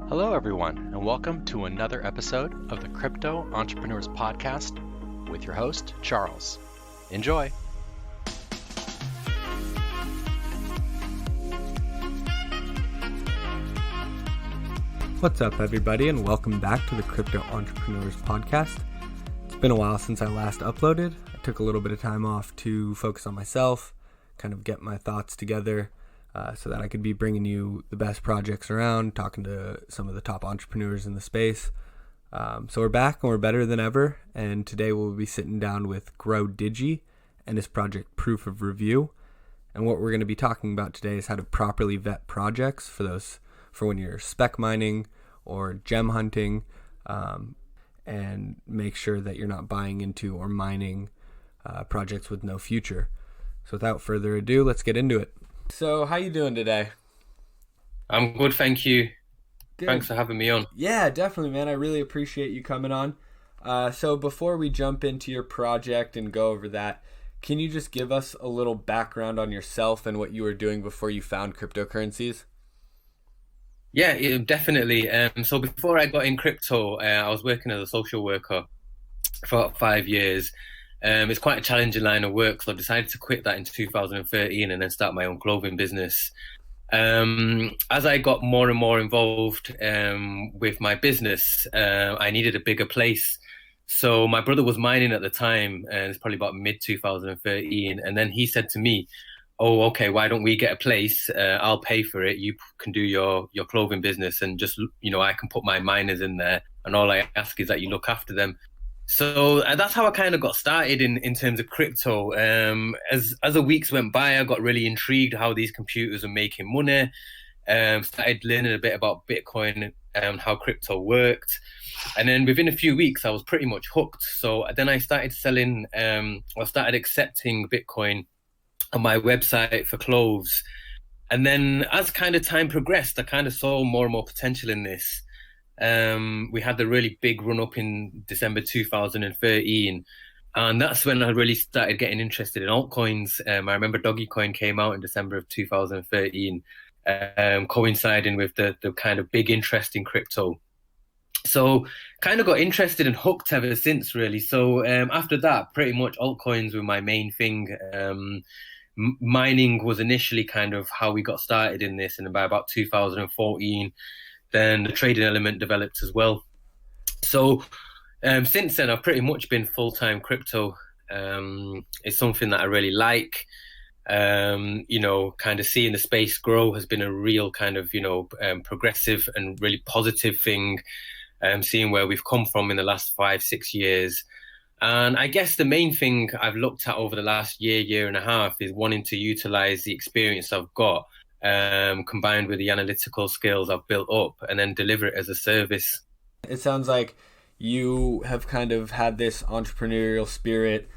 Hello, everyone, and welcome to another episode of the Crypto Entrepreneurs Podcast with your host, Charles. Enjoy. What's up, everybody, and welcome back to the Crypto Entrepreneurs Podcast. It's been a while since I last uploaded. I took a little bit of time off to focus on myself, kind of get my thoughts together, so that I could be bringing you the best projects around, talking to some of the top entrepreneurs in the space. So we're back and we're better than ever, and today we'll be sitting down with Growdigi and his project ProofOfReview. And what we're going to be talking about today is how to properly vet projects for when you're spec mining or gem hunting, and make sure that you're not buying into or mining projects with no future. So without further ado, let's get into it. So how you doing today? I'm good, thank you. Good. Thanks for having me on. Yeah, definitely, man. I really appreciate you coming on. So before we jump into your project and go over that, can you just give us a little background on yourself and what you were doing before you found cryptocurrencies? Yeah, definitely. So before I got in crypto, I was working as a social worker for about 5 years. It's quite a challenging line of work, so I decided to quit that in 2013 and then start my own clothing business. As I got more and more involved with my business, I needed a bigger place. So my brother was mining at the time, and it's probably about mid-2013, and then he said to me, "Oh, okay, why don't we get a place? I'll pay for it. You can do your clothing business, and just, I can put my miners in there, and all I ask is that you look after them." So that's how I kind of got started in terms of crypto. As the weeks went by, I got really intrigued how these computers are making money. Started learning a bit about Bitcoin and how crypto worked. And then within a few weeks, I was pretty much hooked. So then I started started accepting Bitcoin on my website for clothes. And then as kind of time progressed, I kind of saw more and more potential in this. We had the really big run up in December 2013, and that's when I really started getting interested in altcoins. I remember Dogecoin came out in December of 2013, coinciding with the kind of big interest in crypto. So kind of got interested and hooked ever since, really. So after that, pretty much altcoins were my main thing. Mining was initially kind of how we got started in this, and by about 2014, then the trading element developed as well. So since then, I've pretty much been full-time crypto. It's something that I really like. Kind of seeing the space grow has been a real kind of, progressive and really positive thing. Seeing where we've come from in the last 5-6 years. And I guess the main thing I've looked at over the last year and a half is wanting to utilize the experience I've got, combined with the analytical skills I've built up, and then deliver it as a service. It sounds like you have kind of had this entrepreneurial spirit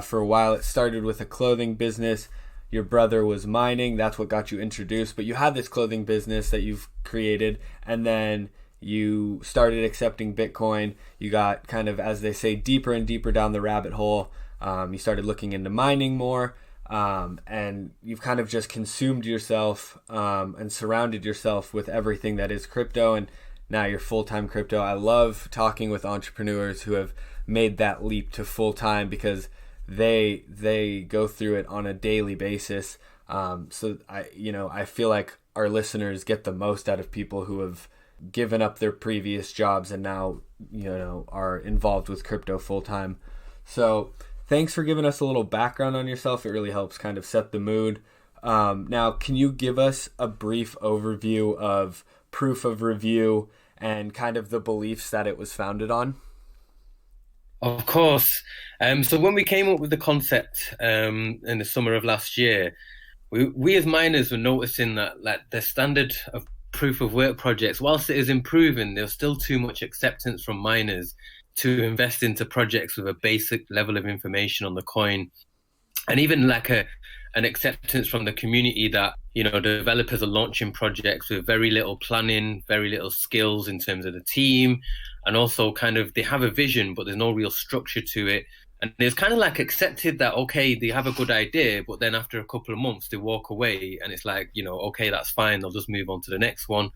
for a while. It started with a clothing business. Your brother was mining. That's what got you introduced. But you had this clothing business that you've created, and then you started accepting Bitcoin. You got kind of, as they say, deeper and deeper down the rabbit hole. You started looking into mining more. And you've kind of just consumed yourself and surrounded yourself with everything that is crypto, and now you're full-time crypto. I love talking with entrepreneurs who have made that leap to full-time because they go through it on a daily basis. So I feel like our listeners get the most out of people who have given up their previous jobs and now are involved with crypto full-time. So thanks for giving us a little background on yourself. It really helps kind of set the mood. Now, can you give us a brief overview of ProofOfReview and kind of the beliefs that it was founded on? Of course. So when we came up with the concept in the summer of last year, we as miners were noticing that the standard of proof of work projects, whilst it is improving, there's still too much acceptance from miners to invest into projects with a basic level of information on the coin, and even like an acceptance from the community that developers are launching projects with very little planning, very little skills in terms of the team, and also kind of they have a vision but there's no real structure to it, And it's kind of like accepted that, okay, they have a good idea, but then after a couple of months, they walk away and it's like, you know, okay, that's fine. They'll just move on to the next one.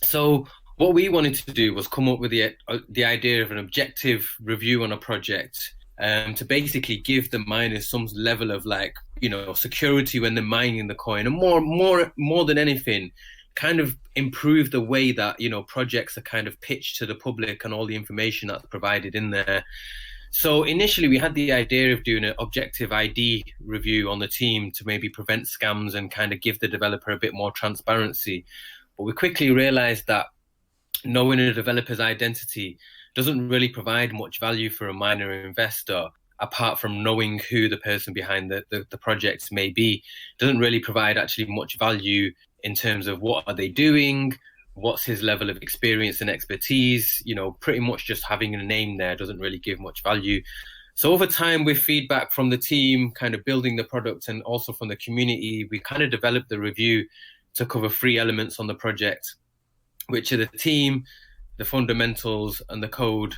So what we wanted to do was come up with the idea of an objective review on a project, to basically give the miners some level of, like, security when they're mining the coin, and more than anything, kind of improve the way that projects are kind of pitched to the public and all the information that's provided in there. So initially, we had the idea of doing an objective ID review on the team to maybe prevent scams and kind of give the developer a bit more transparency. But we quickly realized that knowing a developer's identity doesn't really provide much value for a minor investor, apart from knowing who the person behind the project may be. It doesn't really provide actually much value in terms of what are they doing, what's his level of experience and expertise. Pretty much just having a name there doesn't really give much value. So over time, with feedback from the team, kind of building the product, and also from the community, we kind of developed the review to cover 3 elements on the project, which are the team, the fundamentals, and the code.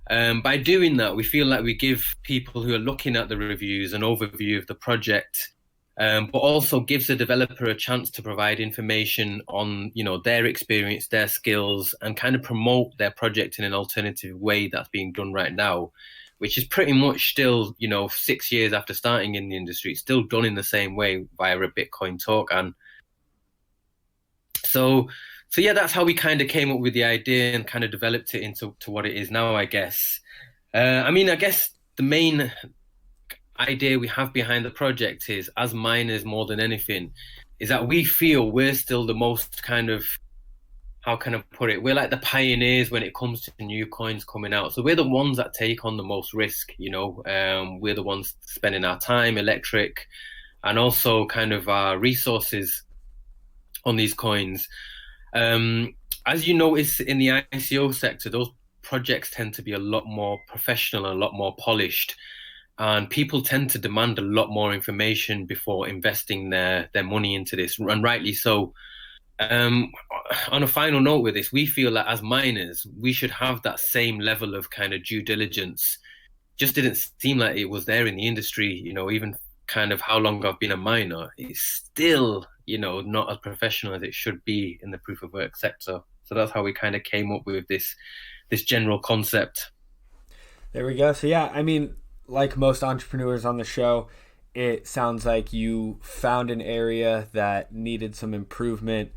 By doing that, we feel like we give people who are looking at the reviews an overview of the project, but also gives the developer a chance to provide information on, their experience, their skills, and kind of promote their project in an alternative way that's being done right now, which is pretty much still, 6 years after starting in the industry, it's still done in the same way via a Bitcoin token. So yeah, that's how we kind of came up with the idea and kind of developed it into what it is now, I guess. I guess the main idea we have behind the project is, as miners more than anything, is that we feel we're still the most kind of, how can I put it? We're like the pioneers when it comes to new coins coming out. So we're the ones that take on the most risk, we're the ones spending our time, electric, and also kind of our resources on these coins. As you notice in the ICO sector, those projects tend to be a lot more professional and a lot more polished, and people tend to demand a lot more information before investing their money into this, and rightly so. On a final note with this, we feel that as miners, we should have that same level of kind of due diligence. Just didn't seem like it was there in the industry, even kind of how long I've been a miner, it's still, not as professional as it should be in the proof of work sector. So that's how we kind of came up with this general concept. There we go. So yeah, like most entrepreneurs on the show, it sounds like you found an area that needed some improvement.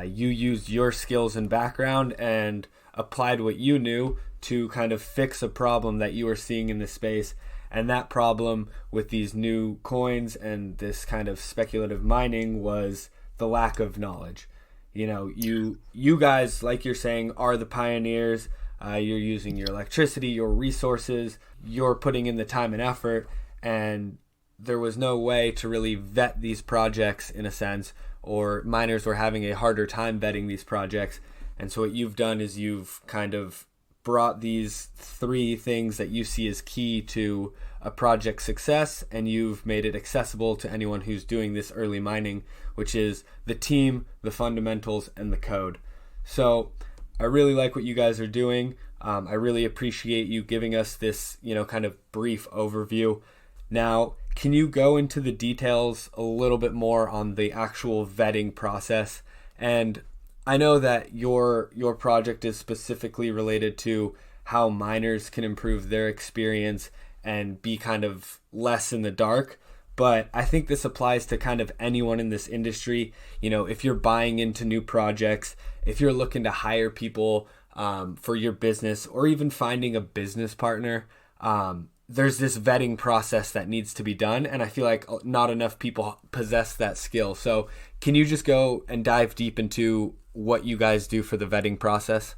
You used your skills and background and applied what you knew to kind of fix a problem that you were seeing in the space. And that problem with these new coins and this kind of speculative mining was the lack of knowledge. You guys, like you're saying, are the pioneers. You're using your electricity, your resources, you're putting in the time and effort, and there was no way to really vet these projects in a sense, or miners were having a harder time vetting these projects. And so what you've done is you've kind of brought these 3 things that you see as key to a project success, and you've made it accessible to anyone who's doing this early mining, which is the team, the fundamentals, and the code. So I really like what you guys are doing. I really appreciate you giving us this, kind of brief overview. Now, can you go into the details a little bit more on the actual vetting process? And I know that your project is specifically related to how miners can improve their experience and be kind of less in the dark, but I think this applies to kind of anyone in this industry. If you're buying into new projects, if you're looking to hire people for your business, or even finding a business partner, there's this vetting process that needs to be done, and I feel like not enough people possess that skill. So can you just go and dive deep into what you guys do for the vetting process?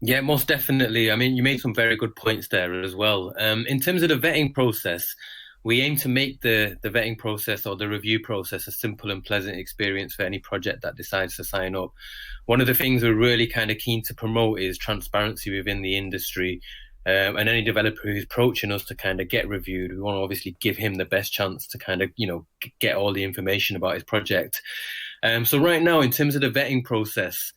Yeah, most definitely. You made some very good points there as well. In terms of the vetting process, we aim to make the vetting process or the review process a simple and pleasant experience for any project that decides to sign up. One of the things we're really kind of keen to promote is transparency within the industry. And any developer who's approaching us to kind of get reviewed, we want to obviously give him the best chance to kind of, get all the information about his project. So right now, in terms of the vetting process,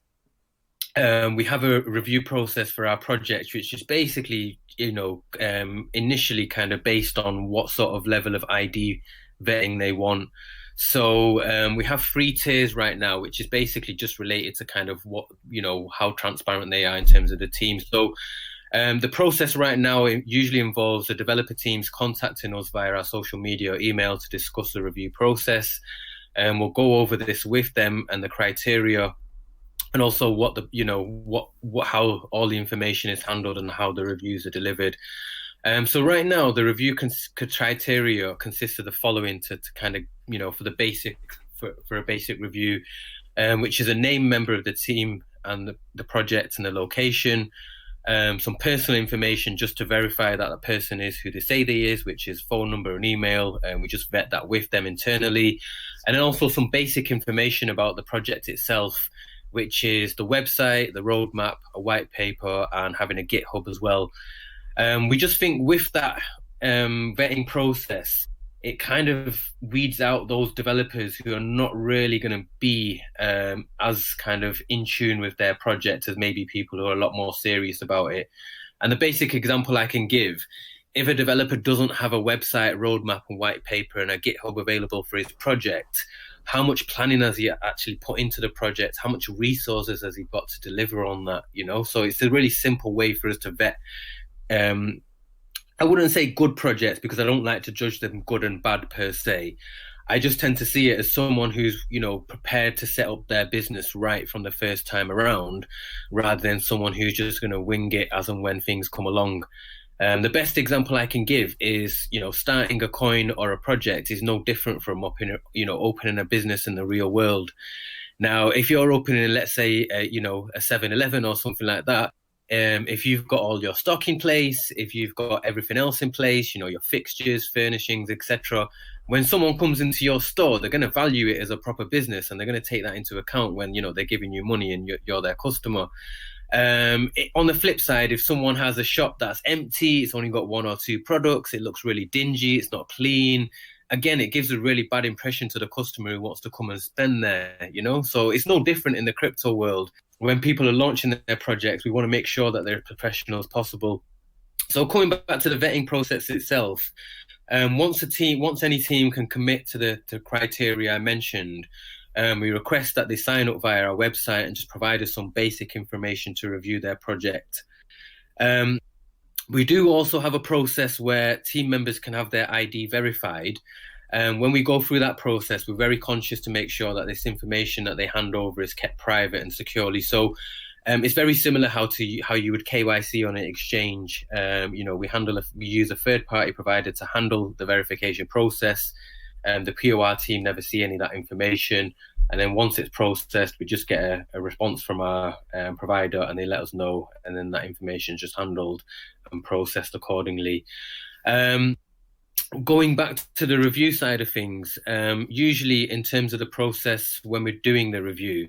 we have a review process for our project, which is basically, initially kind of based on what sort of level of ID vetting they want. So we have 3 tiers right now, which is basically just related to kind of what, how transparent they are in terms of the team. So the process right now usually involves the developer teams contacting us via our social media or email to discuss the review process. And we'll go over this with them and the criteria, and also what how all the information is handled and how the reviews are delivered. So right now, the review criteria consists of the following to kind of, for a basic review, which is a named member of the team and the project and the location, some personal information just to verify that the person is who they say they is, which is phone number and email, and we just vet that with them internally. And then also some basic information about the project itself, which is the website, the roadmap, a white paper, and having a GitHub as well. We just think with that vetting process, it kind of weeds out those developers who are not really going to be as kind of in tune with their project as maybe people who are a lot more serious about it. And the basic example I can give, if a developer doesn't have a website, roadmap and white paper and a GitHub available for his project, how much planning has he actually put into the project? How much resources has he got to deliver on that? So it's a really simple way for us to vet I wouldn't say good projects because I don't like to judge them good and bad per se. I just tend to see it as someone who's, prepared to set up their business right from the first time around, rather than someone who's just going to wing it as and when things come along. The best example I can give is, starting a coin or a project is no different from opening a business in the real world. Now, if you're opening, let's say, a 7-Eleven or something like that, if you've got all your stock in place, if you've got everything else in place, your fixtures, furnishings, etc., when someone comes into your store, they're going to value it as a proper business, and they're going to take that into account when they're giving you money and you're their customer. On the flip side, if someone has a shop that's empty, it's only got 1 or 2 products, it looks really dingy, it's not clean, again, it gives a really bad impression to the customer who wants to come and spend there, So it's no different in the crypto world. When people are launching their projects, we want to make sure that they're as professional as possible. So coming back to the vetting process itself, once any team can commit to the criteria I mentioned, we request that they sign up via our website and just provide us some basic information to review their project. We do also have a process where team members can have their ID verified. When we go through that process, we're very conscious to make sure that this information that they hand over is kept private and securely. So it's very similar how you would KYC on an exchange. We use a third-party provider to handle the verification process. The POR team never see any of that information. And then once it's processed, we just get a response from our provider and they let us know. And then that information is just handled and processed accordingly. Going back to the review side of things, usually in terms of the process when we're doing the review,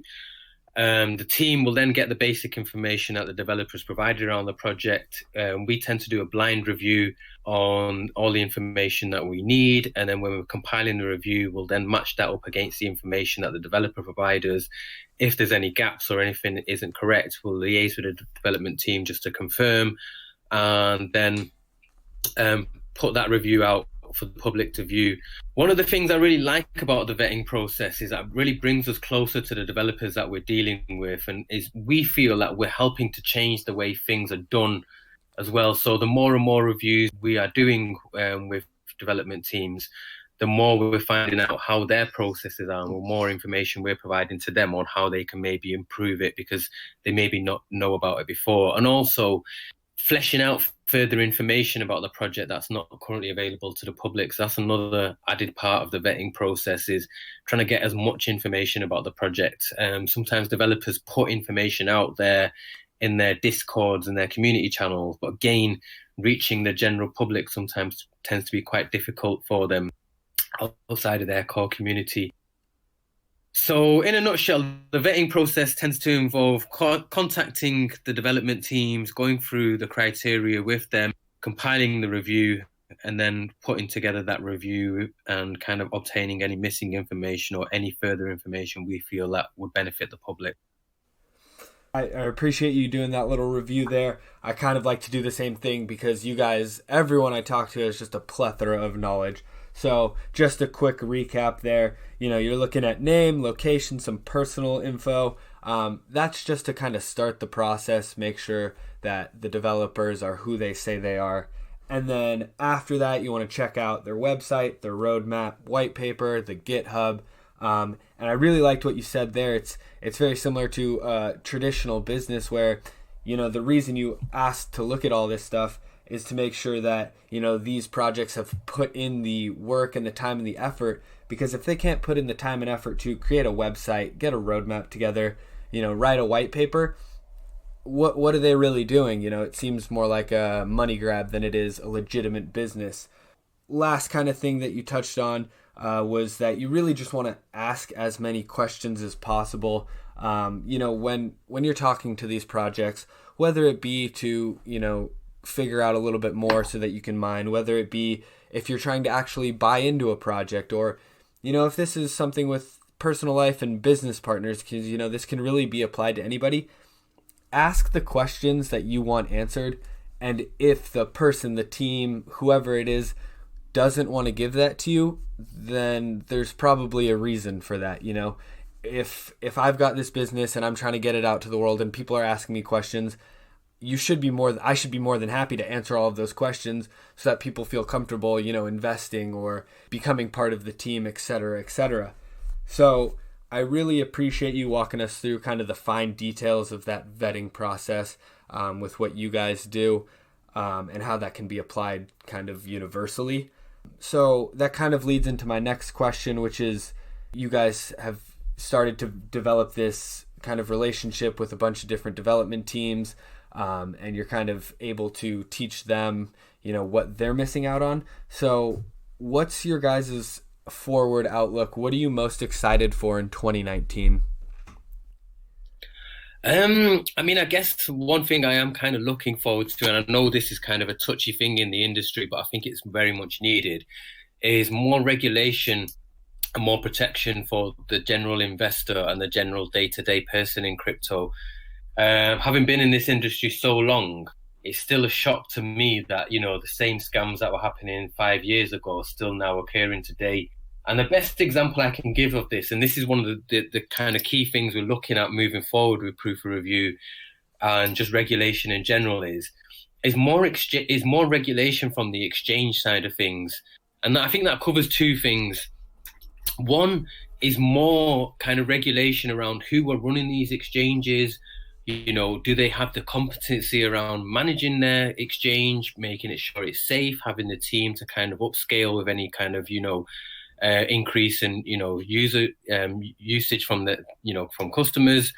the team will then get the basic information that the developers provided around the project. We tend to do a blind review on all the information that we need. And then when we're compiling the review, we'll then match that up against the information that the developer provides us. If there's any gaps or anything that isn't correct, we'll liaise with the development team just to confirm, and then put that review out for the public to view. One of the things I really like about the vetting process is that it really brings us closer to the developers that we're dealing with, and is we feel that we're helping to change the way things are done as well. So the more and more reviews we are doing with development teams, the more we're finding out how their processes are, and the more information we're providing to them on how they can maybe improve it because they maybe not know about it before. And also fleshing out further information about the project that's not currently available to the public. So that's another added part of the vetting process, is trying to get as much information about the project. Sometimes developers put information out there in their Discords and their community channels, but again, reaching the general public sometimes tends to be quite difficult for them outside of their core community. So in a nutshell, the vetting process tends to involve contacting the development teams, going through the criteria with them, compiling the review, and then putting together that review and kind of obtaining any missing information or any further information we feel that would benefit the public. I appreciate you doing that little review there. I kind of like to do the same thing because you guys, everyone I talk to has just a plethora of knowledge. So just a quick recap there. You're looking at name, location, some personal info. That's just to kind of start the process, make sure that the developers are who they say they are. And then after that, you want to check out their website, their roadmap, white paper, the GitHub. And I really liked what you said there. It's very similar to traditional business where, the reason you asked to look at all this stuff is to make sure that, these projects have put in the work and the time and the effort. Because if they can't put in the time and effort to create a website, get a roadmap together, write a white paper, what are they really doing? It seems more like a money grab than it is a legitimate business. Last kind of thing that you touched on was that you really just want to ask as many questions as possible. When you're talking to these projects, whether it be to, figure out a little bit more so that you can mine, whether it be if you're trying to actually buy into a project, or, if this is something with personal life and business partners, because, this can really be applied to anybody. Ask the questions that you want answered, and if the person, the team, whoever it is, doesn't want to give that to you, then there's probably a reason for that. If I've got this business and I'm trying to get it out to the world and people are asking me questions, I should be more than happy to answer all of those questions so that people feel comfortable, investing or becoming part of the team, et cetera, et cetera. So I really appreciate you walking us through kind of the fine details of that vetting process with what you guys do and how that can be applied kind of universally. So that kind of leads into my next question, which is you guys have started to develop this kind of relationship with a bunch of different development teams, and you're kind of able to teach them, what they're missing out on. So what's your guys' forward outlook? What are you most excited for in 2019? I guess one thing I am kind of looking forward to, and I know this is kind of a touchy thing in the industry, but I think it's very much needed, is more regulation and more protection for the general investor and the general day-to-day person in crypto. Having been in this industry so long, it's still a shock to me that, the same scams that were happening 5 years ago are still now occurring today. And the best example I can give of this, and this is one of the kind of key things we're looking at moving forward with Proof of Review and just regulation in general, is more regulation from the exchange side of things. And I think that covers two things. One is more kind of regulation around who are running these exchanges. Do they have the competency around managing their exchange, making it sure it's safe, having the team to kind of upscale with any kind of, increase in, user usage from from customers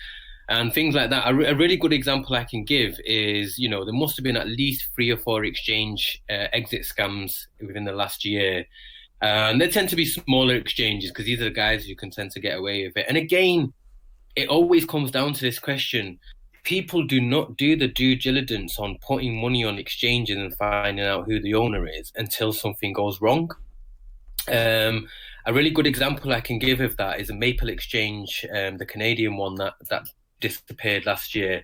and things like that. A really good example I can give is, there must have been at least 3 or 4 exchange exit scams within the last year. And they tend to be smaller exchanges because these are the guys who can tend to get away with it. And again, it always comes down to this question. People do not do the due diligence on putting money on exchanges and finding out who the owner is until something goes wrong. A really good example I can give of that is a Maple Exchange, the Canadian one that disappeared last year.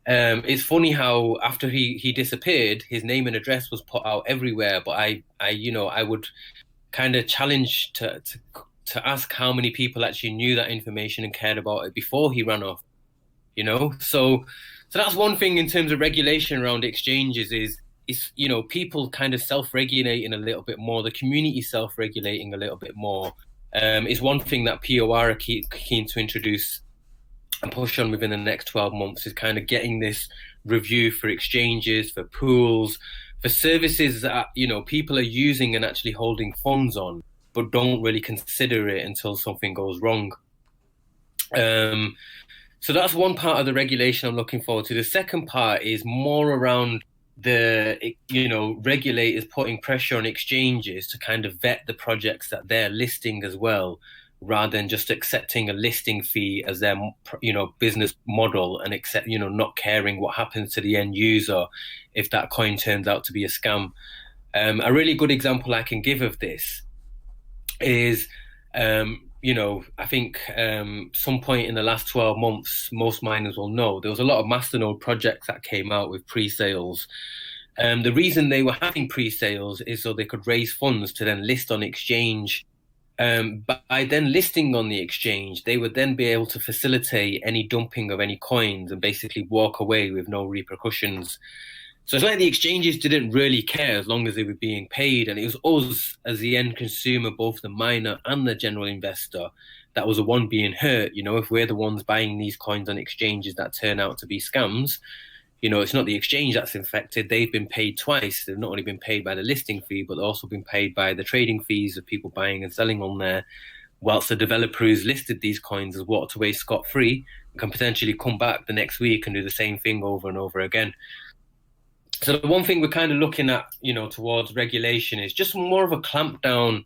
It's funny how after he disappeared, his name and address was put out everywhere. But I would kind of challenge to ask how many people actually knew that information and cared about it before he ran off. So that's one thing in terms of regulation around exchanges is people kind of self-regulating a little bit more, the community self-regulating a little bit more is one thing that POR are keen to introduce and push on within the next 12 months, is kind of getting this review for exchanges, for pools, for services that, people are using and actually holding funds on, but don't really consider it until something goes wrong. So that's one part of the regulation I'm looking forward to. The second part is more around the, regulators putting pressure on exchanges to kind of vet the projects that they're listing as well, rather than just accepting a listing fee as their, business model and not caring what happens to the end user if that coin turns out to be a scam. A really good example I can give of this is, I think some point in the last 12 months, most miners will know, there was a lot of masternode projects that came out with pre-sales. The reason they were having pre-sales is so they could raise funds to then list on exchange. But by then listing on the exchange, they would then be able to facilitate any dumping of any coins and basically walk away with no repercussions. So it's like the exchanges didn't really care as long as they were being paid. And it was us as the end consumer, both the miner and the general investor, that was the one being hurt. If we're the ones buying these coins on exchanges that turn out to be scams, it's not the exchange that's infected. They've been paid twice. They've not only been paid by the listing fee, but they've also been paid by the trading fees of people buying and selling on there, whilst the developer who's listed these coins has walked away scot-free and can potentially come back the next week and do the same thing over and over again. So the one thing we're kind of looking at, towards regulation is just more of a clampdown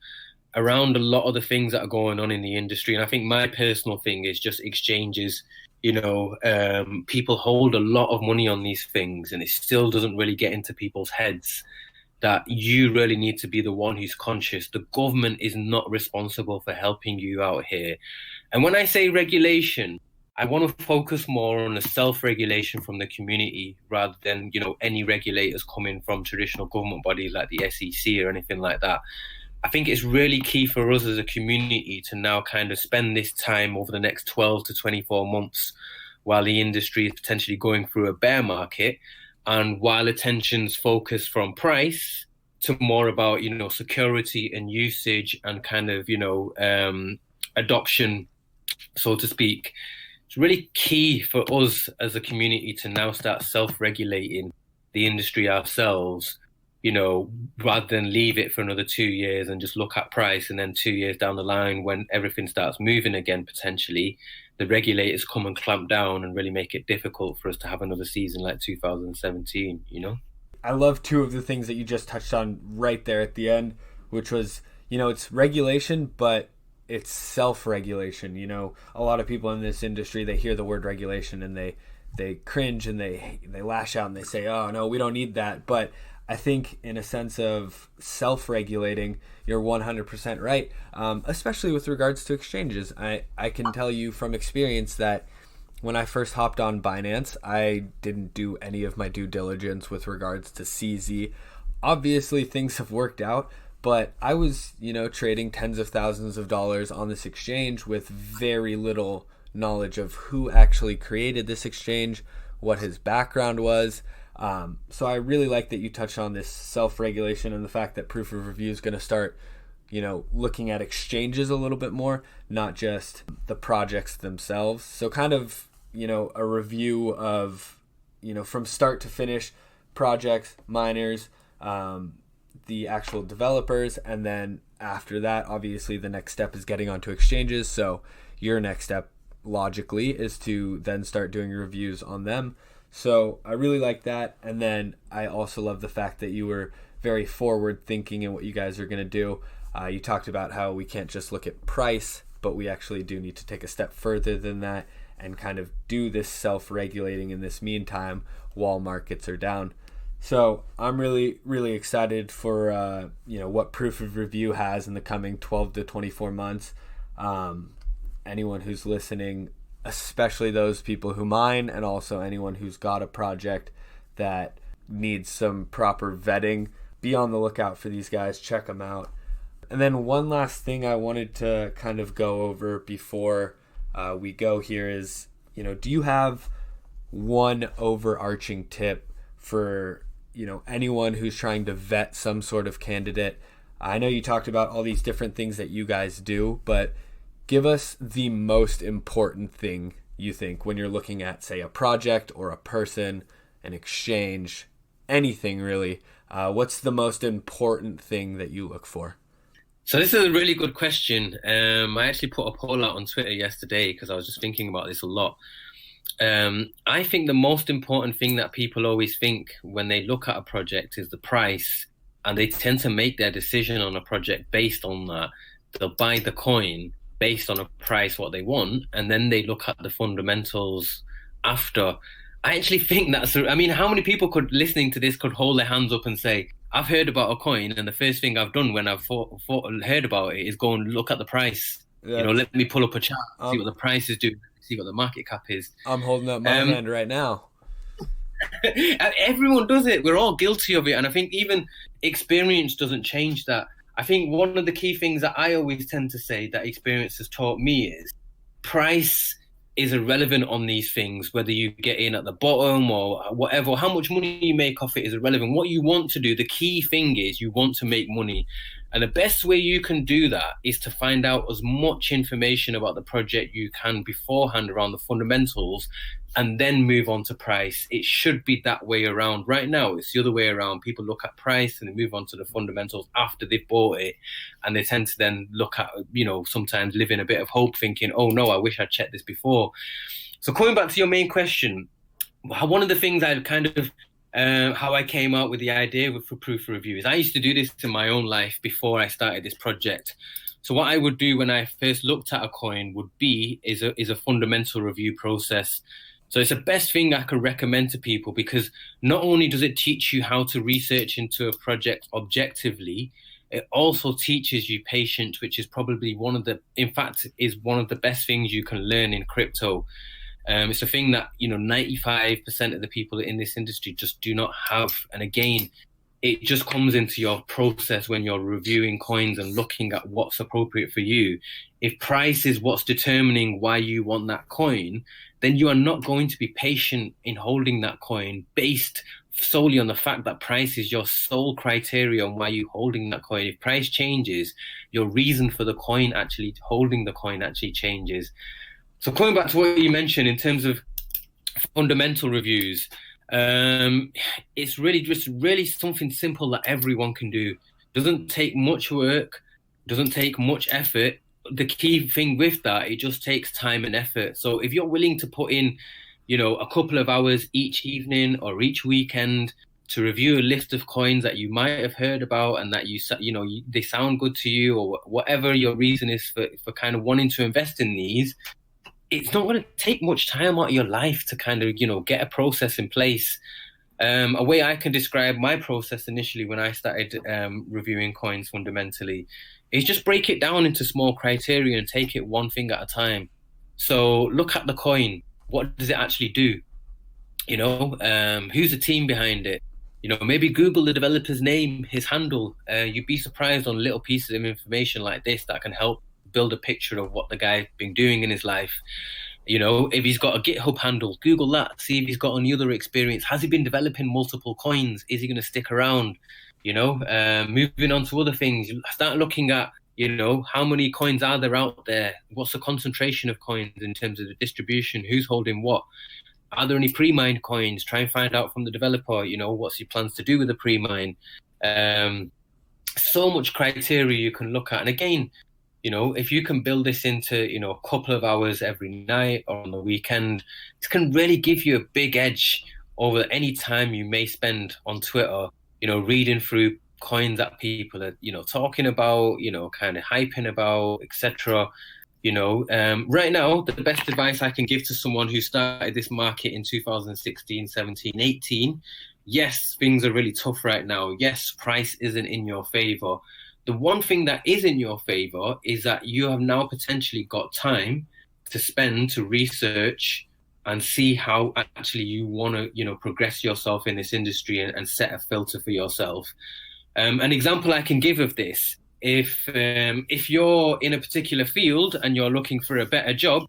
around a lot of the things that are going on in the industry. And I think my personal thing is just exchanges. People hold a lot of money on these things, and it still doesn't really get into people's heads that you really need to be the one who's conscious. The government is not responsible for helping you out here. And when I say regulation, I want to focus more on the self-regulation from the community rather than, any regulators coming from traditional government bodies like the SEC or anything like that. I think it's really key for us as a community to now kind of spend this time over the next 12 to 24 months while the industry is potentially going through a bear market, and while attention's focused from price to more about, security and usage and kind of, adoption, so to speak. It's really key for us as a community to now start self-regulating the industry ourselves, rather than leave it for another 2 years and just look at price. And then 2 years down the line, when everything starts moving again, potentially, the regulators come and clamp down and really make it difficult for us to have another season like 2017, I love two of the things that you just touched on right there at the end, which was, it's regulation, but it's self-regulation. A lot of people in this industry, they hear the word regulation and they cringe and they lash out and they say, oh no, we don't need that. But I think in a sense of self-regulating, you're 100% right, especially with regards to exchanges. I can tell you from experience that when I first hopped on Binance, I didn't do any of my due diligence with regards to CZ. Obviously, things have worked out, but I was, trading tens of thousands of dollars on this exchange with very little knowledge of who actually created this exchange, what his background was. So I really like that you touched on this self-regulation and the fact that Proof of Review is going to start, looking at exchanges a little bit more, not just the projects themselves. So kind of, a review of, from start to finish, projects, miners, the actual developers, and then after that, obviously the next step is getting onto exchanges. So your next step, logically, is to then start doing reviews on them. So I really like that. And then I also love the fact that you were very forward thinking in what you guys are going to do. You talked about how we can't just look at price, but we actually do need to take a step further than that and kind of do this self-regulating in this meantime while markets are down. So I'm really, really excited for what Proof of Review has in the coming 12 to 24 months. Anyone who's listening, especially those people who mine, and also anyone who's got a project that needs some proper vetting, be on the lookout for these guys. Check them out. And then one last thing I wanted to kind of go over before we go here is, do you have one overarching tip for anyone who's trying to vet some sort of candidate? I know you talked about all these different things that you guys do, but give us the most important thing you think when you're looking at, say, a project or a person, an exchange, anything really. What's the most important thing that you look for? So this is a really good question. I actually put a poll out on Twitter yesterday because I was just thinking about this a lot. I think the most important thing that people always think when they look at a project is the price, and they tend to make their decision on a project based on that. They'll buy the coin based on a price, what they want, and then they look at the fundamentals after. I actually think how many people listening to this could hold their hands up and say, I've heard about a coin, and the first thing I've done when I've heard about it is go and look at the price. Yeah. Let me pull up a chart, see what the price is doing, see what the market cap is. I'm holding up my hand right now. Everyone does it. We're all guilty of it. And I think even experience doesn't change that. I think one of the key things that I always tend to say that experience has taught me is price is irrelevant on these things, whether you get in at the bottom or whatever. How much money you make off it is irrelevant. What you want to do, the key thing is you want to make money. And the best way you can do that is to find out as much information about the project you can beforehand around the fundamentals, and then move on to price. It should be that way around. Right now, it's the other way around. People look at price and they move on to the fundamentals after they've bought it. And they tend to then look at, sometimes live in a bit of hope thinking, oh no, I wish I'd checked this before. So coming back to your main question, one of the things I kind of, how I came out with the idea for Proof of Review is I used to do this in my own life before I started this project. So what I would do when I first looked at a coin is a fundamental review process. So it's the best thing I could recommend to people, because not only does it teach you how to research into a project objectively, it also teaches you patience, which is probably one of the best things you can learn in crypto. It's a thing that 95% of the people in this industry just do not have. And again, it just comes into your process when you're reviewing coins and looking at what's appropriate for you. If price is what's determining why you want that coin, then you are not going to be patient in holding that coin based solely on the fact that price is your sole criteria on why you're holding that coin. If price changes, your reason for the coin actually holding the coin actually changes. So coming back to what you mentioned in terms of fundamental reviews, it's really something simple that everyone can do. Doesn't take much work, doesn't take much effort. The key thing with that, it just takes time and effort. So if you're willing to put in, a couple of hours each evening or each weekend to review a list of coins that you might have heard about and that they sound good to you, or whatever your reason is for kind of wanting to invest in these, it's not going to take much time out of your life to kind of, get a process in place. A way I can describe my process initially when I started reviewing coins fundamentally is just break it down into small criteria and take it one thing at a time. So look at the coin. What does it actually do? Who's the team behind it? Maybe Google the developer's name, his handle. You'd be surprised on little pieces of information like this that can help build a picture of what the guy's been doing in his life. If he's got a GitHub handle, Google that, see if he's got any other experience. Has he been developing multiple coins? Is he going to stick around? Moving on to other things, start looking at, how many coins are there out there? What's the concentration of coins in terms of the distribution? Who's holding what? Are there any pre-mined coins? Try and find out from the developer, what's he plans to do with the pre-mine? So much criteria you can look at. And again, if you can build this into, a couple of hours every night or on the weekend, it can really give you a big edge over any time you may spend on Twitter, reading through coins that people are, talking about, kind of hyping about, etc. Right now, the best advice I can give to someone who started this market in 2016, 17, 18, yes, things are really tough right now. Yes, price isn't in your favor. The one thing that is in your favor is that you have now potentially got time to spend to research and see how actually you want to, progress yourself in this industry and set a filter for yourself. An example I can give of this, if you're in a particular field and you're looking for a better job,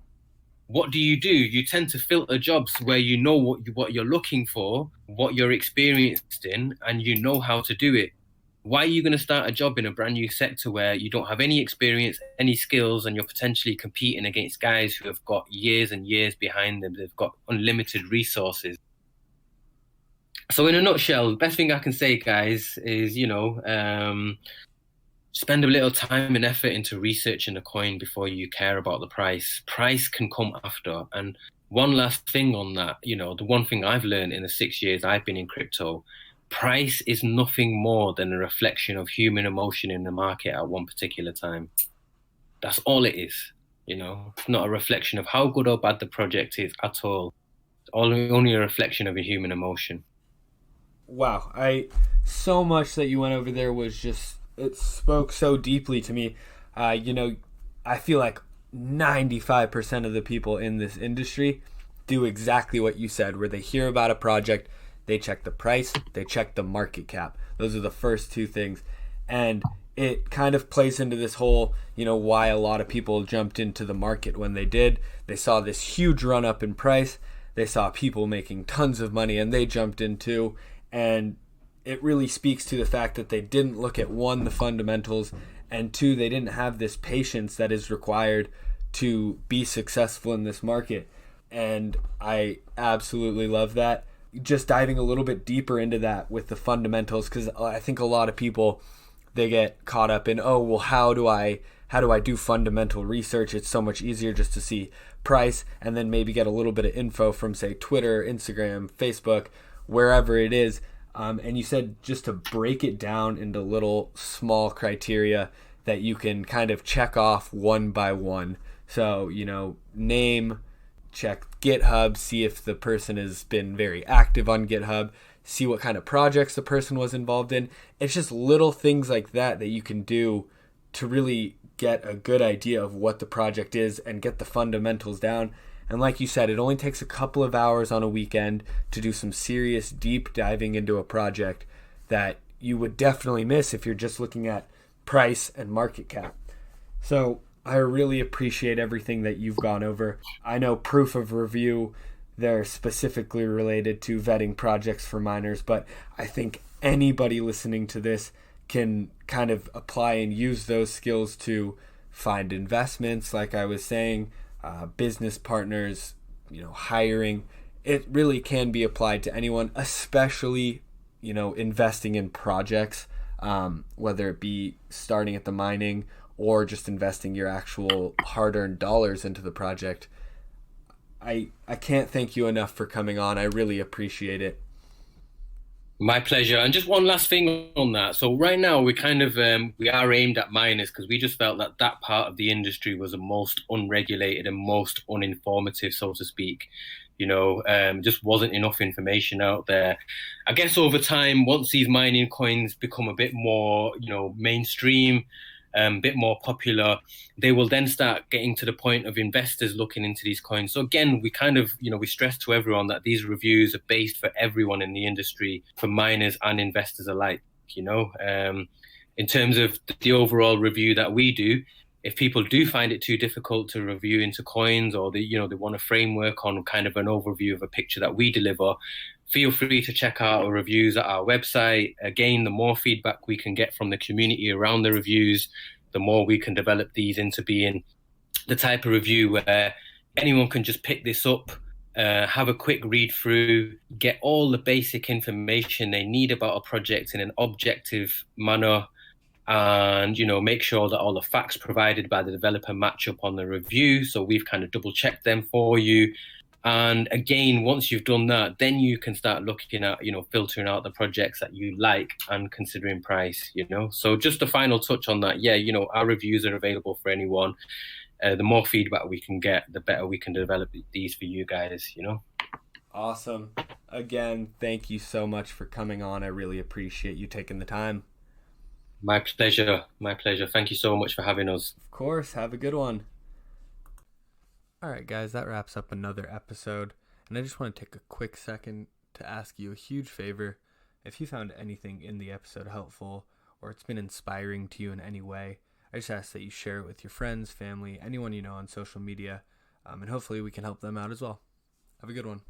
what do? You tend to filter jobs where you know what you're looking for, what you're experienced in, and you know how to do it. Why are you going to start a job in a brand new sector where you don't have any experience, any skills, and you're potentially competing against guys who have got years and years behind them? They've got unlimited resources. So in a nutshell, the best thing I can say, guys, is, spend a little time and effort into researching the coin before you care about the price. Price can come after. And one last thing on that, the one thing I've learned in the 6 years I've been in crypto, price is nothing more than a reflection of human emotion in the market at one particular time. That's all it is. It's not a reflection of how good or bad the project is at all. It's only a reflection of a human emotion. Wow. So much that you went over there was just, it spoke so deeply to me. I feel like 95% of the people in this industry do exactly what you said, where they hear about a project, They check the price, they check the market cap. Those are the first two things. And it kind of plays into this whole, why a lot of people jumped into the market when they did. They saw this huge run up in price. They saw people making tons of money and they jumped in too. And it really speaks to the fact that they didn't look at, one, the fundamentals, and two, they didn't have this patience that is required to be successful in this market. And I absolutely love that. Just diving a little bit deeper into that with the fundamentals, because I think a lot of people, they get caught up in, how do I do fundamental research? It's so much easier just to see price and then maybe get a little bit of info from, say, Twitter, Instagram, Facebook, wherever it is. And you said just to break it down into little small criteria that you can kind of check off one by one. So, name, check GitHub, see if the person has been very active on GitHub, see what kind of projects the person was involved in. It's just little things like that you can do to really get a good idea of what the project is and get the fundamentals down. And like you said, it only takes a couple of hours on a weekend to do some serious deep diving into a project that you would definitely miss if you're just looking at price and market cap. So I really appreciate everything that you've gone over. I know ProofOfReview, they're specifically related to vetting projects for miners, but I think anybody listening to this can kind of apply and use those skills to find investments, like I was saying, business partners, hiring. It really can be applied to anyone, especially, investing in projects, whether it be starting at the mining or just investing your actual hard-earned dollars into the project. I can't thank you enough for coming on. I really appreciate it. My pleasure. And just one last thing on that. So right now we kind of we are aimed at miners because we just felt that part of the industry was the most unregulated and most uninformative, so to speak. Just wasn't enough information out there. I guess over time, once these mining coins become a bit more, mainstream, a bit more popular, they will then start getting to the point of investors looking into these coins. So again, we kind of, we stress to everyone that these reviews are based for everyone in the industry, for miners and investors alike. In terms of the overall review that we do, if people do find it too difficult to review into coins, or they want a framework on kind of an overview of a picture that we deliver, feel free to check out our reviews at our website. Again, the more feedback we can get from the community around the reviews, the more we can develop these into being the type of review where anyone can just pick this up, have a quick read through, get all the basic information they need about a project in an objective manner, and make sure that all the facts provided by the developer match up on the review. So we've kind of double checked them for you. And again, once you've done that, then you can start looking at, filtering out the projects that you like and considering price, So just a final touch on that. Yeah, our reviews are available for anyone. The more feedback we can get, the better we can develop these for you guys, Awesome. Again, thank you so much for coming on. I really appreciate you taking the time. My pleasure. My pleasure. Thank you so much for having us. Of course. Have a good one. All right, guys, that wraps up another episode. And I just want to take a quick second to ask you a huge favor. If you found anything in the episode helpful, or it's been inspiring to you in any way, I just ask that you share it with your friends, family, anyone you know on social media, and hopefully we can help them out as well. Have a good one.